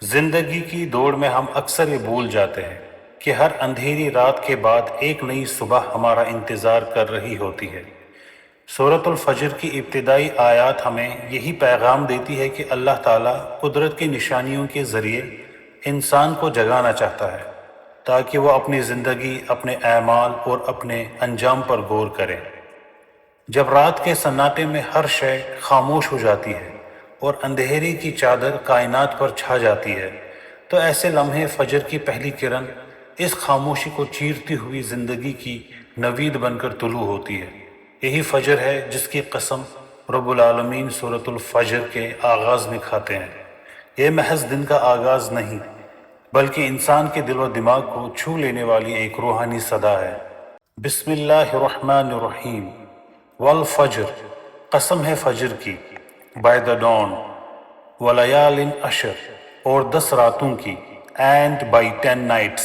زندگی کی دوڑ میں ہم اکثر یہ بھول جاتے ہیں کہ ہر اندھیری رات کے بعد ایک نئی صبح ہمارا انتظار کر رہی ہوتی ہے۔ سورۃ الفجر کی ابتدائی آیات ہمیں یہی پیغام دیتی ہے کہ اللہ تعالیٰ قدرت کی نشانیوں کے ذریعے انسان کو جگانا چاہتا ہے تاکہ وہ اپنی زندگی، اپنے اعمال اور اپنے انجام پر غور کرے۔ جب رات کے سناٹے میں ہر شے خاموش ہو جاتی ہے اور اندھیرے کی چادر کائنات پر چھا جاتی ہے تو ایسے لمحے فجر کی پہلی کرن اس خاموشی کو چیرتی ہوئی زندگی کی نوید بن کر طلوع ہوتی ہے۔ یہی فجر ہے جس کی قسم رب العالمین سورۃ الفجر کے آغاز میں کھاتے ہیں۔ یہ محض دن کا آغاز نہیں بلکہ انسان کے دل و دماغ کو چھو لینے والی ایک روحانی صدا ہے۔ بسم اللہ الرحمن الرحیم۔ والفجر، قسم ہے فجر کی، by the dawn، ولیال عشر، اور 10 راتوں کی، and by 10 nights،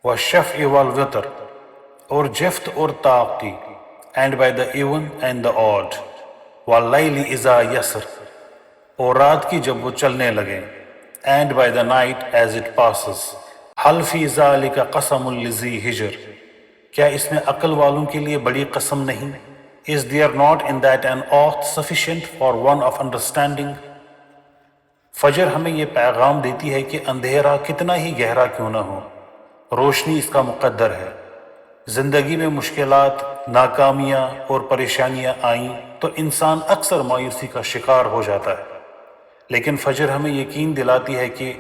والشفع والوتر، اور جفت اور طاق کی، and by the even and the odd، واللیل اذا یسر، اور رات کی جب وہ چلنے لگے، and by the night as it passes۔ حل فی ذالک قسم لذی حجر، کیا اس میں عقل والوں کے لیے بڑی قسم نہیں؟ Is there not in that an oath sufficient for one of understanding؟ فجر ہمیں یہ پیغام دیتی ہے کہ اندھیرا کتنا ہی گہرا کیوں نہ ہو، روشنی اس کا مقدر ہے۔ زندگی میں مشکلات، ناکامیاں اور پریشانیاں آئیں تو انسان اکثر مایوسی کا شکار ہو جاتا ہے، لیکن فجر ہمیں یقین دلاتی ہے کہ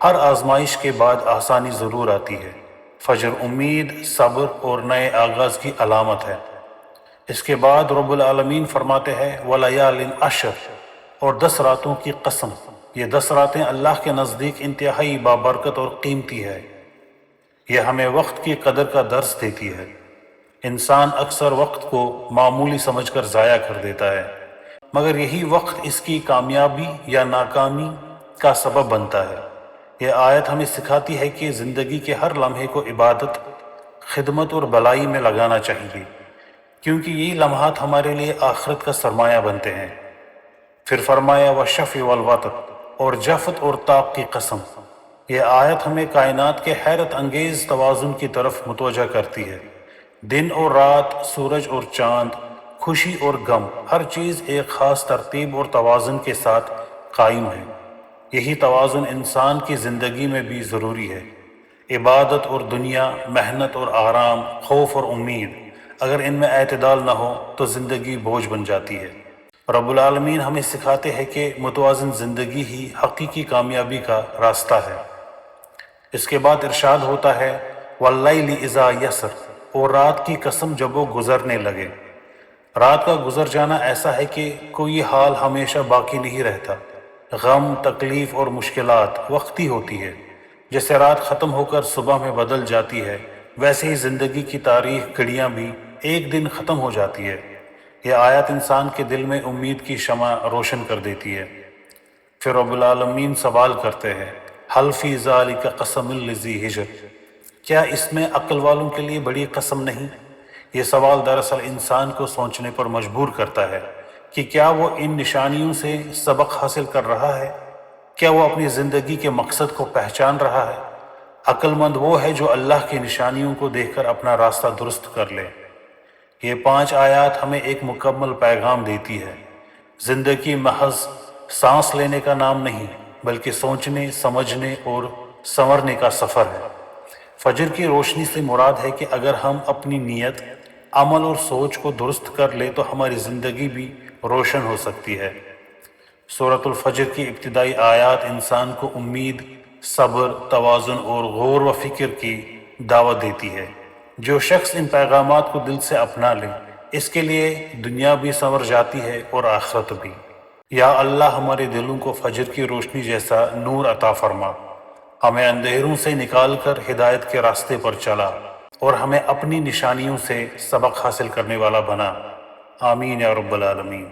ہر آزمائش کے بعد آسانی ضرور آتی ہے۔ فجر امید، صبر اور نئے آغاز کی علامت ہے۔ اس کے بعد رب العالمین فرماتے ہیں ولیال عشر، اور 10 راتوں کی قسم۔ یہ 10 راتیں اللہ کے نزدیک انتہائی بابرکت اور قیمتی ہے۔ یہ ہمیں وقت کی قدر کا درس دیتی ہے۔ انسان اکثر وقت کو معمولی سمجھ کر ضائع کر دیتا ہے، مگر یہی وقت اس کی کامیابی یا ناکامی کا سبب بنتا ہے۔ یہ آیت ہمیں سکھاتی ہے کہ زندگی کے ہر لمحے کو عبادت، خدمت اور بھلائی میں لگانا چاہیے، کیونکہ یہی لمحات ہمارے لیے آخرت کا سرمایہ بنتے ہیں۔ پھر فرمایا والشفع والوتر، اور جفت اور طاق کی قسم۔ یہ آیت ہمیں کائنات کے حیرت انگیز توازن کی طرف متوجہ کرتی ہے۔ دن اور رات، سورج اور چاند، خوشی اور غم، ہر چیز ایک خاص ترتیب اور توازن کے ساتھ قائم ہے۔ یہی توازن انسان کی زندگی میں بھی ضروری ہے۔ عبادت اور دنیا، محنت اور آرام، خوف اور امید، اگر ان میں اعتدال نہ ہو تو زندگی بوجھ بن جاتی ہے۔ رب العالمین ہمیں سکھاتے ہیں کہ متوازن زندگی ہی حقیقی کامیابی کا راستہ ہے۔ اس کے بعد ارشاد ہوتا ہے واللیل اذا یسر، اور رات کی قسم جب وہ گزرنے لگے۔ رات کا گزر جانا ایسا ہے کہ کوئی حال ہمیشہ باقی نہیں رہتا۔ غم، تکلیف اور مشکلات وقتی ہوتی ہے۔ جیسے رات ختم ہو کر صبح میں بدل جاتی ہے، ویسے ہی زندگی کی تاریخ گھڑیاں بھی ایک دن ختم ہو جاتی ہے۔ یہ آیت انسان کے دل میں امید کی شمع روشن کر دیتی ہے۔ پھر رب العالمین سوال کرتے ہیں حل فی ذالک قسم لذی حجر، کیا اس میں عقل والوں کے لیے بڑی قسم نہیں؟ یہ سوال دراصل انسان کو سوچنے پر مجبور کرتا ہے کہ کیا وہ ان نشانیوں سے سبق حاصل کر رہا ہے؟ کیا وہ اپنی زندگی کے مقصد کو پہچان رہا ہے؟ عقل مند وہ ہے جو اللہ کی نشانیوں کو دیکھ کر اپنا راستہ درست کر لے۔ یہ 5 آیات ہمیں ایک مکمل پیغام دیتی ہے۔ زندگی محض سانس لینے کا نام نہیں بلکہ سوچنے، سمجھنے اور سنورنے کا سفر ہے۔ فجر کی روشنی سے مراد ہے کہ اگر ہم اپنی نیت، عمل اور سوچ کو درست کر لیں تو ہماری زندگی بھی روشن ہو سکتی ہے۔ سورۃ الفجر کی ابتدائی آیات انسان کو امید، صبر، توازن اور غور و فکر کی دعوت دیتی ہے۔ جو شخص ان پیغامات کو دل سے اپنا لے، اس کے لیے دنیا بھی سنور جاتی ہے اور آخرت بھی۔ یا اللہ ہمارے دلوں کو فجر کی روشنی جیسا نور عطا فرما، ہمیں اندھیروں سے نکال کر ہدایت کے راستے پر چلا، اور ہمیں اپنی نشانیوں سے سبق حاصل کرنے والا بنا۔ آمین یا رب العالمین۔